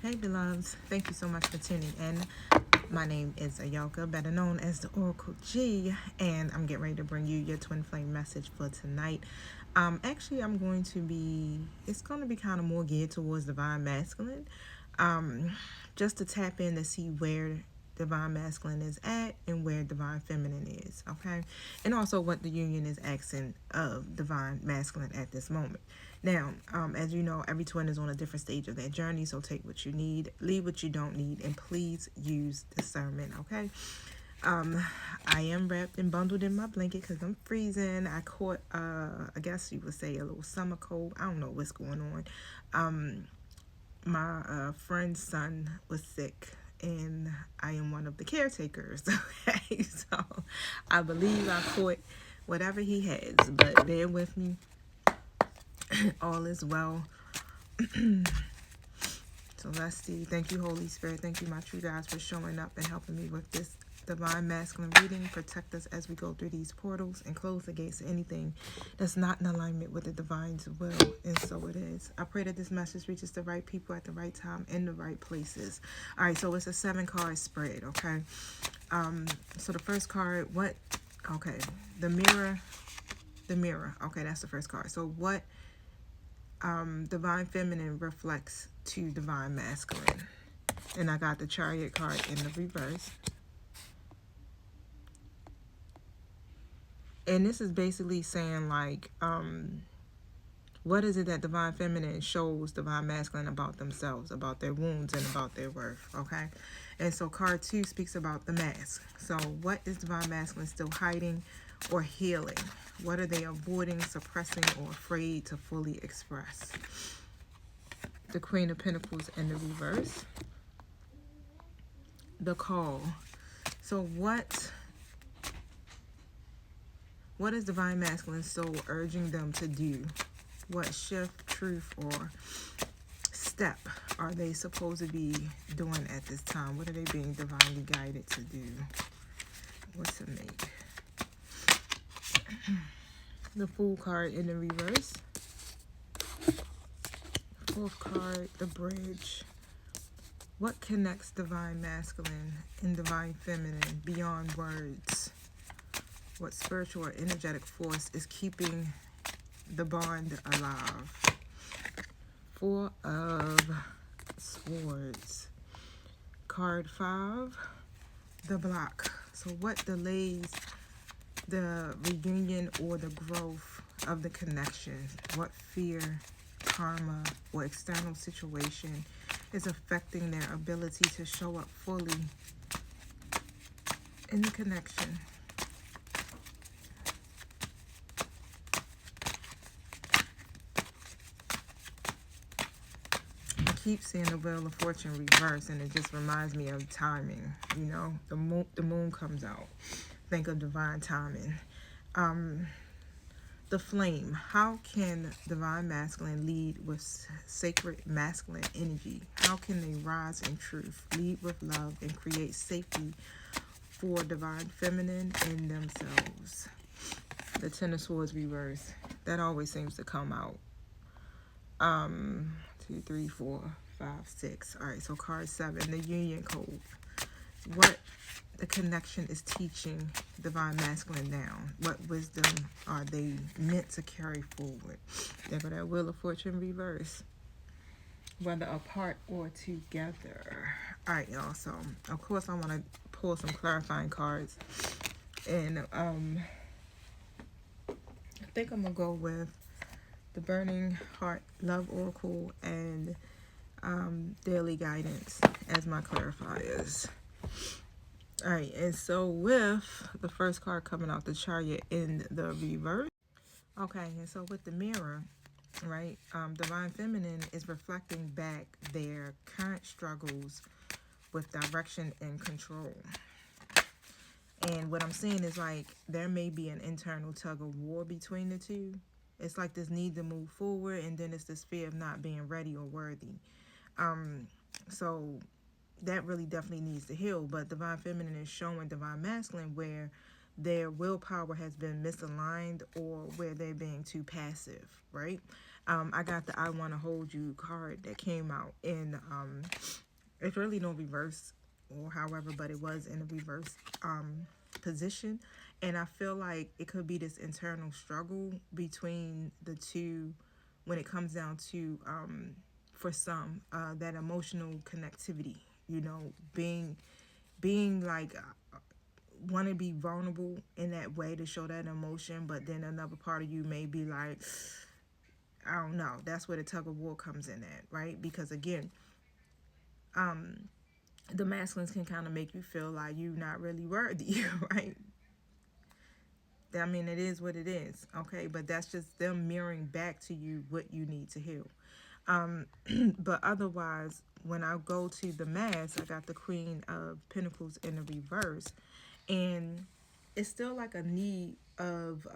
Hey, beloveds. Thank you so much for tuning in. My name is Ayoka, better known as the Oracle G, and I'm getting ready to bring you your twin flame message for tonight. Actually, it's going to be kind of more geared towards divine masculine, um, just to tap in to see where divine masculine is at and where divine feminine is, okay? And also what the union is asking of divine masculine at this moment. Now, as you know, every twin is on a different stage of their journey, so take what you need, leave what you don't need, and please use discernment, okay? Um, I am wrapped and bundled in my blanket because I'm freezing. I caught, I guess you would say, a little summer cold. I don't know what's going on. My friend's son was sick, and I am one of the caretakers. Okay, so I believe I caught whatever he has, but bear with me. All is well. So let's see. Thank you, Holy Spirit. Thank you, my true guides, for showing up and helping me with this divine masculine reading. Protect us as we go through these portals and close the gates to anything that's not in alignment with the divine's will. And so it is. I pray that this message reaches the right people at the right time in the right places. All right, so it's a 7-card spread, okay? So the first card, what? Okay, the mirror. The mirror. Okay, that's the first card. So what divine feminine reflects to divine masculine? And I got the chariot card in the reverse. And this is basically saying, like, what is it that divine feminine shows divine masculine about themselves, about their wounds, and about their worth, okay? And so card 2 speaks about the mask. So what is divine masculine still hiding or healing? What are they avoiding, suppressing, or afraid to fully express? The Queen of Pentacles in the reverse. The call. So what is divine masculine soul urging them to do? What shift, truth, or step are they supposed to be doing at this time? What are they being divinely guided to do? What's a mate? The Fool card in the reverse. Fourth card, the Bridge. What connects divine masculine and divine feminine beyond words? What spiritual or energetic force is keeping the bond alive? Four of Swords. Card 5, the Block. So what delays the reunion or the growth of the connection? What fear, karma, or external situation is affecting their ability to show up fully in the connection? I keep seeing the Wheel of Fortune reverse, and it just reminds me of timing. You know, the moon comes out. Think of divine timing. The Flame. How can divine masculine lead with sacred masculine energy? How can they rise in truth, lead with love, and create safety for divine feminine in themselves? The Ten of Swords reverse. That always seems to come out. 2, 3, 4, 5, 6. All right, so card 7, the Union Code. What the connection is teaching divine masculine now? What wisdom are they meant to carry forward? There go that Wheel of Fortune reverse. Whether apart or together. All right, y'all. So, of course, I want to pull some clarifying cards. And I think I'm going to go with the Burning Heart Love Oracle and Daily Guidance as my clarifiers. All right, and so with the first card coming out, the Chariot in the reverse. Okay, and so with the Mirror, right, divine feminine is reflecting back their current struggles with direction and control. And what I'm seeing is, like, there may be an internal tug of war between the two. It's like this need to move forward, and then it's this fear of not being ready or worthy. So that really definitely needs to heal. But divine feminine is showing divine masculine where their willpower has been misaligned or where they're being too passive, right? I got the I Want to Hold You card that came out in, it's really no reverse or however, but it was in a reverse position. And I feel like it could be this internal struggle between the two when it comes down to, for some, that emotional connectivity, being like, want to be vulnerable in that way to show that emotion, but then another part of you may be like, I don't know. That's where the tug of war comes in at, right? Because again, the masculines can kind of make you feel like you're not really worthy, right? I mean, it is what it is, okay? But that's just them mirroring back to you what you need to heal. But otherwise, when I go to the mass, I got the Queen of Pentacles in the reverse. And it's still like a need of,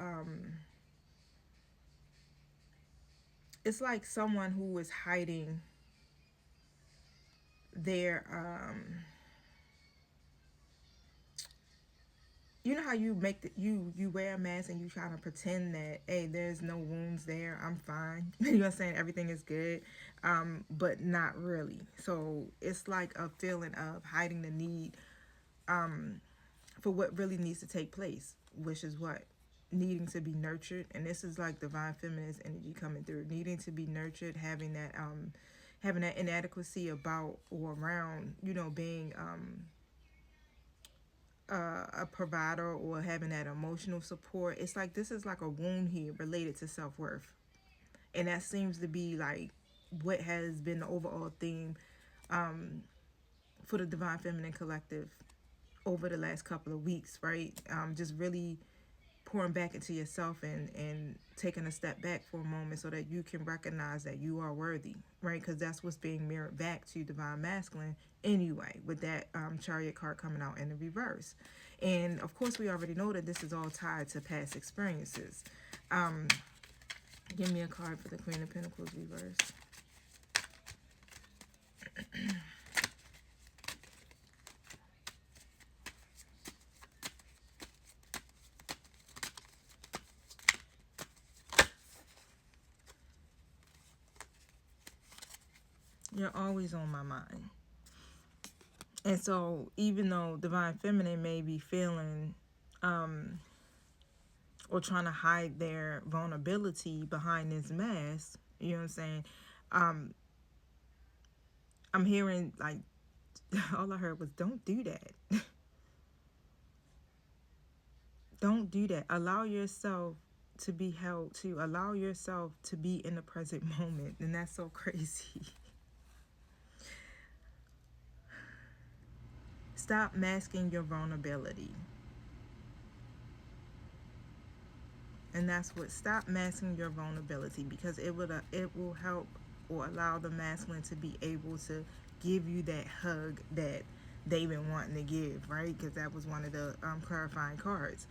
it's like someone who is hiding their, you know how you make you wear a mask and you try to pretend that, hey, there's no wounds there, I'm fine. You know what I'm saying? Everything is good, but not really. So it's like a feeling of hiding the need for what really needs to take place, which is what? Needing to be nurtured. And this is like divine feminist energy coming through, needing to be nurtured, having that inadequacy about or around, being a provider or having that emotional support. It's like this is like a wound here related to self-worth, and that seems to be like what has been the overall theme for the Divine Feminine Collective over the last couple of weeks, right? Just really pouring back into yourself and taking a step back for a moment so that you can recognize that you are worthy, right? Because that's what's being mirrored back to Divine Masculine anyway, with that Chariot card coming out in the reverse. And of course, we already know that this is all tied to past experiences. Give me a card for the Queen of Pentacles reverse. You're always on my mind. And so even though Divine Feminine may be feeling or trying to hide their vulnerability behind this mask, you know what I'm saying? I'm hearing like, all I heard was, don't do that. Don't do that. Allow yourself to be held to. Allow yourself to be in the present moment. And that's so crazy. Stop masking your vulnerability. And that's what, stop masking your vulnerability, because it will help or allow the masculine to be able to give you that hug that they've been wanting to give, right? Because that was one of the clarifying cards.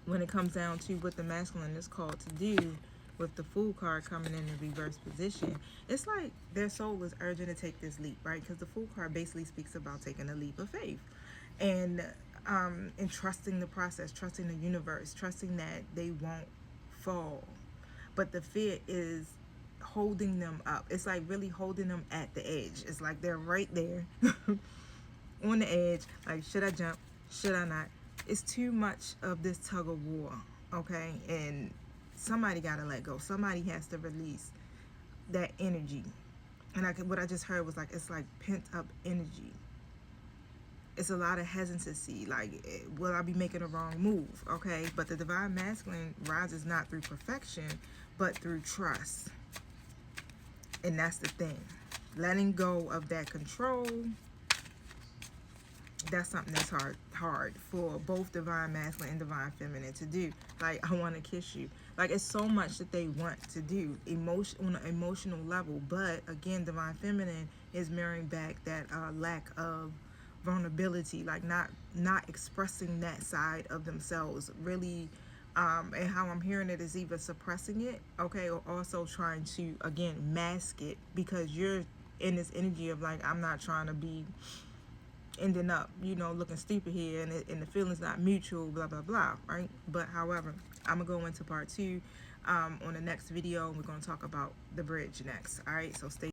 When it comes down to what the masculine is called to do, with the Fool card coming in the reverse position, it's like their soul is urging to take this leap, right? Because the Fool card basically speaks about taking a leap of faith and trusting the process, trusting the universe, trusting that they won't fall. But the fear is holding them up. It's like really holding them at the edge. It's like they're right there on the edge. Like, should I jump? Should I not? It's too much of this tug of war, okay? And somebody got to let go. Somebody has to release that energy. And what I just heard was like, it's like pent up energy. It's a lot of hesitancy, like, will I be making a wrong move, okay? But the Divine Masculine rises not through perfection, but through trust. And that's the thing. Letting go of that control, that's something that's hard for both Divine Masculine and Divine Feminine to do. Like, I want to kiss you. Like, it's so much that they want to do on an emotional level. But again, Divine Feminine is mirroring back that lack of vulnerability, like not expressing that side of themselves really. And how I'm hearing it is either suppressing it, okay, or also trying to, again, mask it, because you're in this energy of like, I'm not trying to be ending up, looking stupid here, and the feeling's not mutual, blah, blah, blah, right? But however, I'm going to go into part 2 on the next video. We're going to talk about the bridge next. All right, so stay